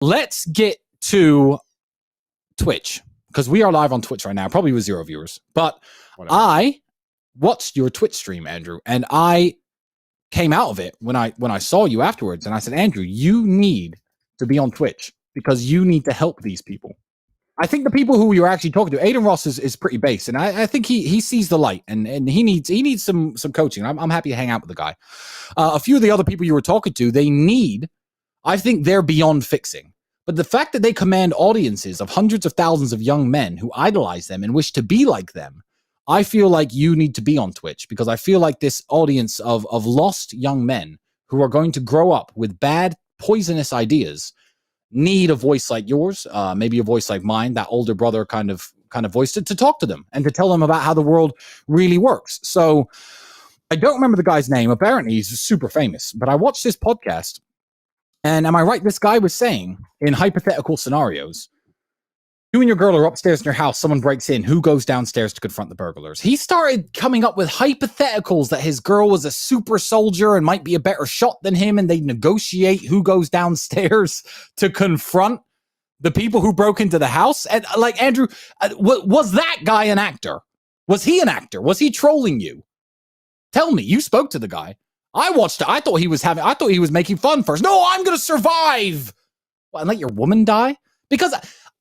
let's get to Twitch, because we are live on Twitch right now, probably with 0 viewers. But whatever. I watched your Twitch stream, Andrew, and I came out of it when I saw you afterwards, and I said, Andrew, you need to be on Twitch because you need to help these people. I think the people who you're actually talking to, Aiden Ross is pretty base, and I think he sees the light, and he needs some coaching. I'm happy to hang out with the guy. A few of the other people you were talking to, I think they're beyond fixing. But the fact that they command audiences of hundreds of thousands of young men who idolize them and wish to be like them, I feel like you need to be on Twitch, because I feel like this audience of lost young men who are going to grow up with bad, poisonous ideas need a voice like yours, maybe a voice like mine, that older brother kind of voice to talk to them and to tell them about how the world really works. So I don't remember the guy's name. Apparently he's super famous, but I watched this podcast. And am I right? This guy was saying, in hypothetical scenarios, you and your girl are upstairs in your house, someone breaks in, who goes downstairs to confront the burglars? He started coming up with hypotheticals that his girl was a super soldier and might be a better shot than him, and they negotiate who goes downstairs to confront the people who broke into the house. And like, Andrew, was that guy an actor? Was he an actor? Was he trolling you? Tell me, you spoke to the guy. I watched it. I thought he was making fun first. No, I'm going to survive. What, and let your woman die? Because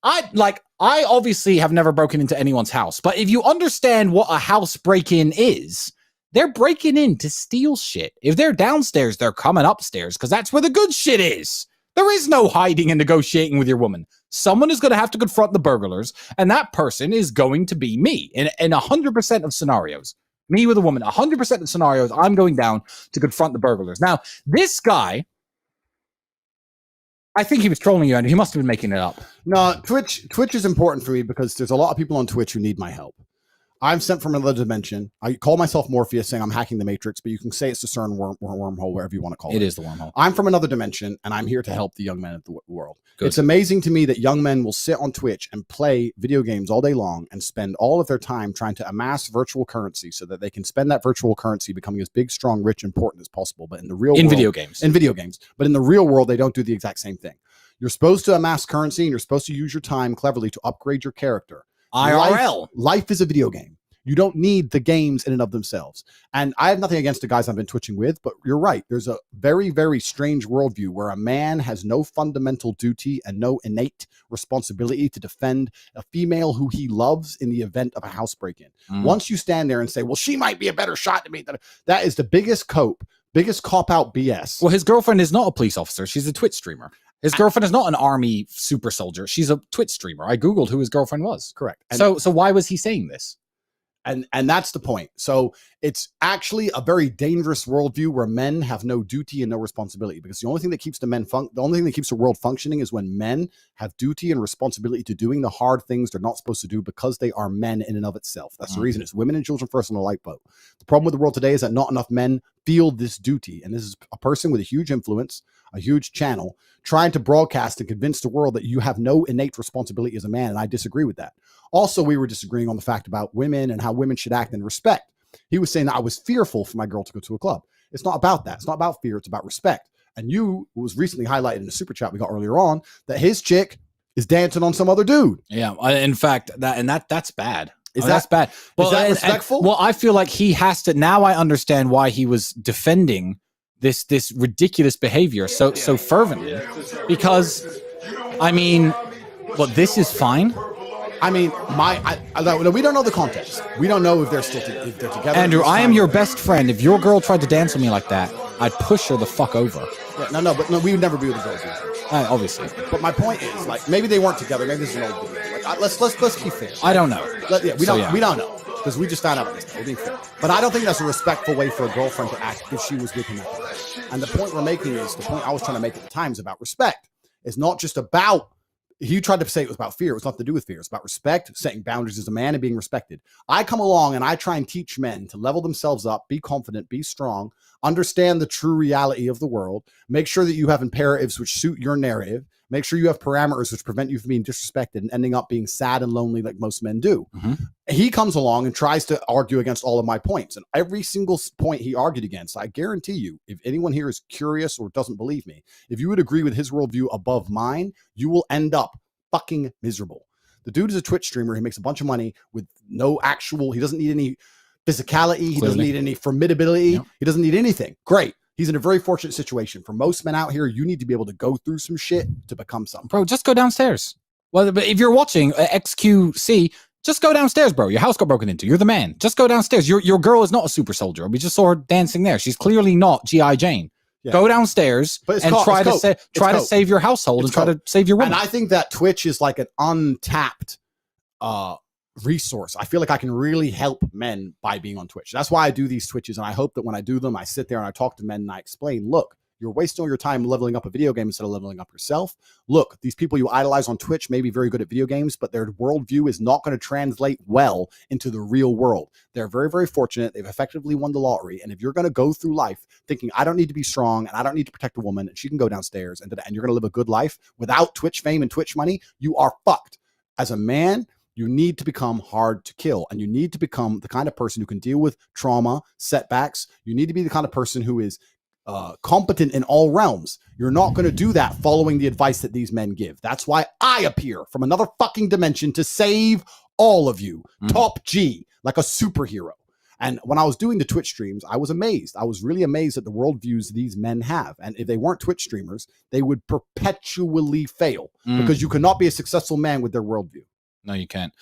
I obviously have never broken into anyone's house, but if you understand what a house break-in is, they're breaking in to steal shit. If they're downstairs, they're coming upstairs, because that's where the good shit is. There is no hiding and negotiating with your woman. Someone is going to have to confront the burglars, and that person is going to be me in 100% of scenarios. Me with a woman, 100% of scenarios, I'm going down to confront the burglars. Now, this guy, I think he was trolling you, and he must have been making it up. No, Twitch is important for me because there's a lot of people on Twitch who need my help. I'm sent from another dimension. I call myself Morpheus, saying I'm hacking the Matrix, but you can say it's the CERN wormhole, wherever you want to call it. It is the wormhole. I'm from another dimension, and I'm here to help the young men of the world. Good. It's amazing to me that young men will sit on Twitch and play video games all day long and spend all of their time trying to amass virtual currency so that they can spend that virtual currency becoming as big, strong, rich, important as possible. But in the real world, video games. In video games. But in the real world, they don't do the exact same thing. You're supposed to amass currency, and you're supposed to use your time cleverly to upgrade your character. IRL. Life is a video game. You don't need the games in and of themselves. And I have nothing against the guys I've been twitching with, but you're right. There's a very, very strange worldview where a man has no fundamental duty and no innate responsibility to defend a female who he loves in the event of a house break-in. Once you stand there and say, well, she might be a better shot to me, that is the biggest cop-out BS. Well, his girlfriend is not a police officer. She's a Twitch streamer. His girlfriend is not an army super soldier. She's a Twitch streamer. I Googled who his girlfriend was. Correct. And so why was he saying this? And that's the point. So it's actually a very dangerous worldview where men have no duty and no responsibility, because the only thing that keeps the only thing that keeps the world functioning is when men have duty and responsibility to doing the hard things they're not supposed to do because they are men in and of itself. That's the reason it's women and children first on the lifeboat. The problem with the world today is that not enough men feel this duty. And this is a person with a huge influence, a huge channel, trying to broadcast and convince the world that you have no innate responsibility as a man. And I disagree with that. Also, we were disagreeing on the fact about women and how women should act in respect. He was saying that I was fearful for my girl to go to a club. It's not about that. It's not about fear. It's about respect. And you was recently highlighted in the super chat we got earlier on that his chick is dancing on some other dude. Yeah. In fact, that's bad. That's bad. Well, is that respectful? Well, I feel like he has to. Now I understand why he was defending this ridiculous behavior so fervently, because I mean, well, this is fine. I mean, we don't know the context. We don't know if they're still if they're together. Andrew, I am your best friend. If your girl tried to dance with me like that, I'd push her the fuck over. Yeah, no, we would never be with the girls. Obviously. But my point is, like, maybe they weren't together. Maybe this is an old video. Like, let's keep fair. I don't know. We don't know because we just found out about this. We're being fair. But I don't think that's a respectful way for a girlfriend to act if she was with him. And the point we're making is the point I was trying to make at the time is about respect. It's not just about. He tried to say it was about fear. It was nothing to do with fear. It's about respect, setting boundaries as a man and being respected. I come along and I try and teach men to level themselves up, be confident, be strong, understand the true reality of the world, make sure that you have imperatives which suit your narrative, Make sure you have parameters which prevent you from being disrespected and ending up being sad and lonely like most men do. He comes along and tries to argue against all of my points. And every single point he argued against, I guarantee you, if anyone here is curious or doesn't believe me, if you would agree with his worldview above mine, you will end up fucking miserable. The dude is a Twitch streamer. He makes a bunch of money with no actual, he doesn't need any physicality. He doesn't need any formidability. He doesn't need anything. Great. He's in a very fortunate situation. For most men out here, you need to be able to go through some shit to become something. Bro, just go downstairs. Well, but if you're watching xQc, just go downstairs, bro. Your house got broken into. You're the man. Just go downstairs. Your girl is not a super soldier. We just saw her dancing there. She's clearly not G.I. Jane. Yeah. Go downstairs and try to save your household and try to save your woman. And I think that Twitch is like an untapped resource. I feel like I can really help men by being on Twitch. That's why I do these Twitches, and I hope that when I do them, I sit there and I talk to men and I explain, look, you're wasting all your time leveling up a video game instead of leveling up yourself. Look, these people you idolize on Twitch may be very good at video games, but their worldview is not going to translate well into the real world. They're very, very fortunate. They've effectively won the lottery. And if you're going to go through life thinking, I don't need to be strong and I don't need to protect a woman and she can go downstairs and you're going to live a good life without Twitch fame and Twitch money, you are fucked. As a man, you need to become hard to kill, and you need to become the kind of person who can deal with trauma, setbacks. You need to be the kind of person who is competent in all realms. You're not going to do that following the advice that these men give. That's why I appear from another fucking dimension to save all of you. Top G, like a superhero. And when I was doing the Twitch streams, I was amazed. I was really amazed at the worldviews these men have. And if they weren't Twitch streamers, they would perpetually fail because you cannot be a successful man with their worldview. No, you can't.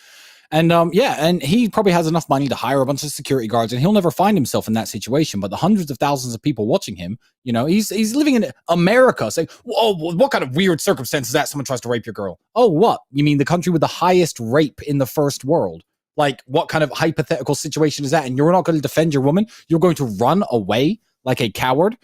And and he probably has enough money to hire a bunch of security guards, and he'll never find himself in that situation. But the hundreds of thousands of people watching him, you know, he's living in America, saying, "Whoa, what kind of weird circumstance is that? Someone tries to rape your girl." Oh, what? You mean the country with the highest rape in the first world? Like, what kind of hypothetical situation is that? And you're not going to defend your woman? You're going to run away like a coward?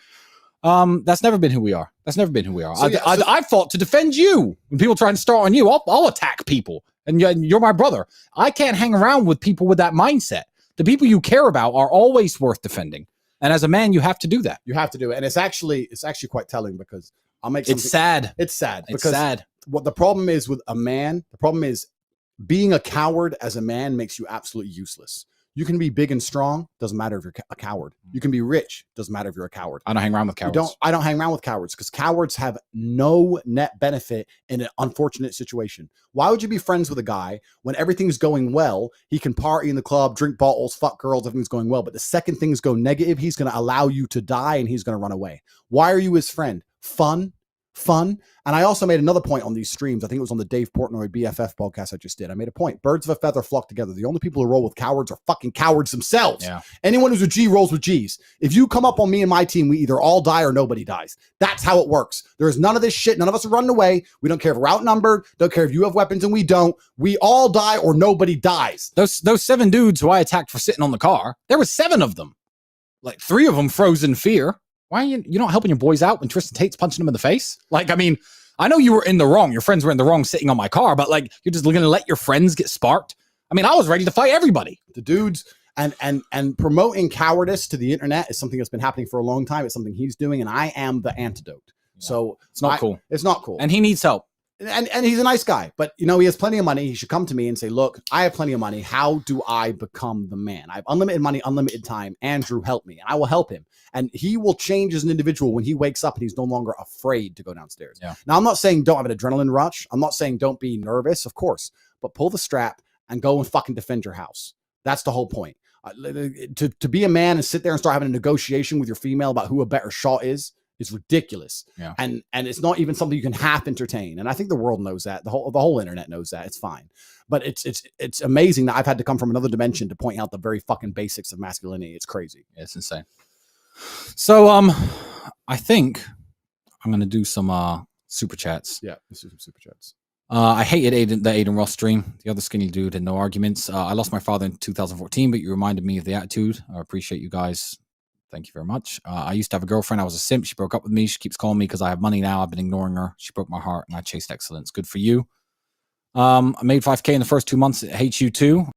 That's never been who we are. That's never been who we are. So, I fought to defend you. When people try and start on you, I'll attack people. And you're my brother. I can't hang around with people with that mindset. The people you care about are always worth defending. And as a man, you have to do that. You have to do it. And it's actually quite telling because I'll make something. It's sad. It's sad. It's sad. What the problem is with a man, the problem is being a coward as a man makes you absolutely useless. You can be big and strong. Doesn't matter if you're a coward. You can be rich. Doesn't matter if you're a coward. I don't hang around with cowards. I don't hang around with cowards because cowards have no net benefit in an unfortunate situation. Why would you be friends with a guy when everything's going well? He can party in the club, drink bottles, fuck girls, everything's going well. But the second things go negative, he's going to allow you to die and he's going to run away. Why are you his friend? Fun. And I also made another point on these streams. I think it was on the Dave Portnoy BFF podcast I just did. I made a point. Birds of a feather flock together. The only people who roll with cowards are fucking cowards themselves. Yeah. Anyone who's a G rolls with Gs. If you come up on me and my team, we either all die or nobody dies. That's how it works. There is none of this shit. None of us are running away. We don't care if we're outnumbered. Don't care if you have weapons and we don't. We all die or nobody dies. Those 7 dudes who I attacked for sitting on the car, there were 7 of them. Like 3 of them froze in fear. Why are you not helping your boys out when Tristan Tate's punching them in the face? Like, I mean, I know you were in the wrong. Your friends were in the wrong sitting on my car, but like, you're just going to let your friends get sparked? I mean, I was ready to fight everybody. The dudes and promoting cowardice to the internet is something that's been happening for a long time. It's something he's doing, and I am the antidote. Yeah. So it's not cool. It's not cool. And he needs help. And he's a nice guy, but you know, he has plenty of money. He should come to me and say, look, I have plenty of money. How do I become the man? I have unlimited money, unlimited time. Andrew, help me. And I will help him. And he will change as an individual when he wakes up and he's no longer afraid to go downstairs. Yeah. Now, I'm not saying don't have an adrenaline rush. I'm not saying don't be nervous, of course, but pull the strap and go and fucking defend your house. That's the whole point. To be a man and sit there and start having a negotiation with your female about who a better shot is ridiculous. Yeah. And it's not even something you can half entertain. And I think the world knows that. The whole internet knows that. It's fine. But it's amazing that I've had to come from another dimension to point out the very fucking basics of masculinity. It's crazy. Yeah, it's insane. So I think I'm gonna do some super chats. Yeah, let's do some super chats. I hated the Aiden Ross stream. The other skinny dude had no arguments. I lost my father in 2014, but you reminded me of the attitude. I appreciate you guys. Thank you very much. I used to have a girlfriend. I was a simp. She broke up with me. She keeps calling me because I have money now. I've been ignoring her. She broke my heart, and I chased excellence. Good for you. I made 5K in the first 2 months. I hate you too.